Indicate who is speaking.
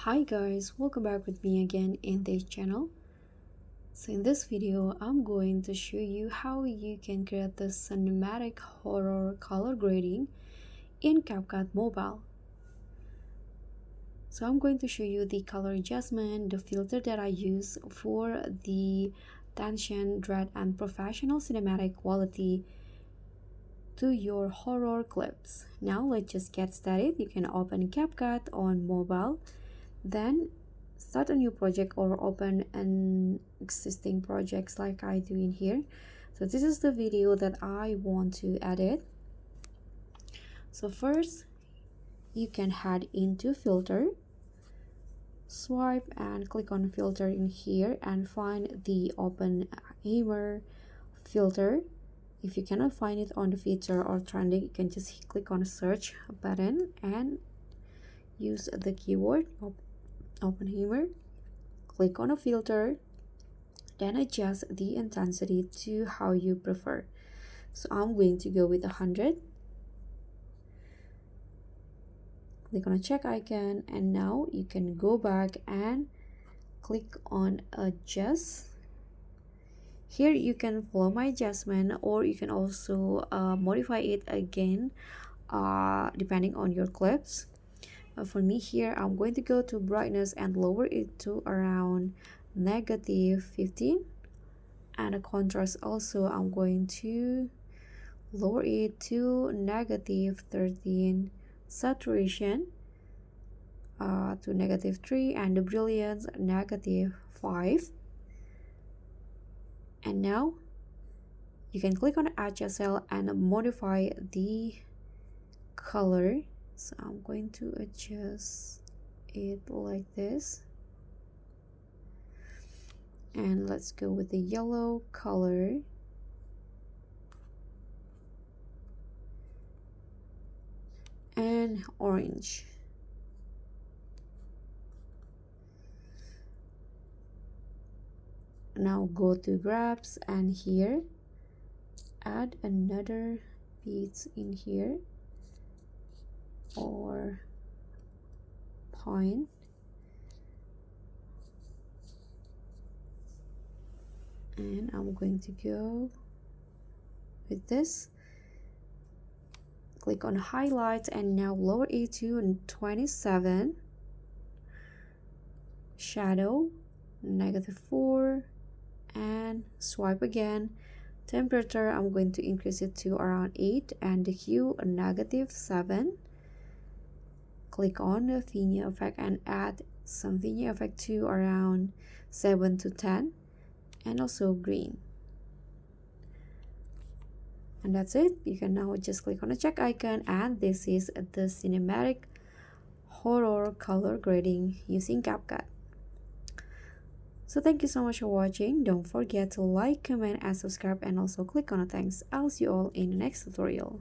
Speaker 1: Hi guys, welcome back with me again in this channel. So in this video, I'm going to show you how you can create the cinematic horror color grading in CapCut Mobile. So I'm going to show you the color adjustment, the filter that I use for the tension, dread, and professional cinematic quality to your horror clips. Now let's just get started. You can open CapCut on mobile, then start a new project or open an existing projects like I do in here. So this is the video that I want to edit. So first you can head into filter, swipe and click on filter in here and find the open hammer filter. If you cannot find it on the feature or trending, you can just click on search button and use the keyword open hammer, click on a filter, then adjust the intensity to how you prefer. So I'm going to go with 100. Click on a check icon, and now you can go back and click on adjust. Here you can follow my adjustment, or you can also modify it again depending on your clips. For me here, I'm going to go to brightness and lower it to around -15, and a contrast also I'm going to lower it to -13, saturation to -3, and the brilliance -5. And now you can click on adjust cell and modify the color. So I'm going to adjust it like this, and let's go with the yellow color. And orange. Now go to grabs and here add another beads in here or point, and I'm going to go with this. Click on highlights and now lower it to 27, shadow -4, and swipe again. Temperature I'm going to increase it to around 8, and the hue -7. Click on the vignette effect and add some vignette effect to around 7 to 10, and also green. And that's it. You can now just click on the check icon, and this is the cinematic horror color grading using CapCut. So thank you so much for watching. Don't forget to like, comment, and subscribe, and also click on the thanks. I'll see you all in the next tutorial.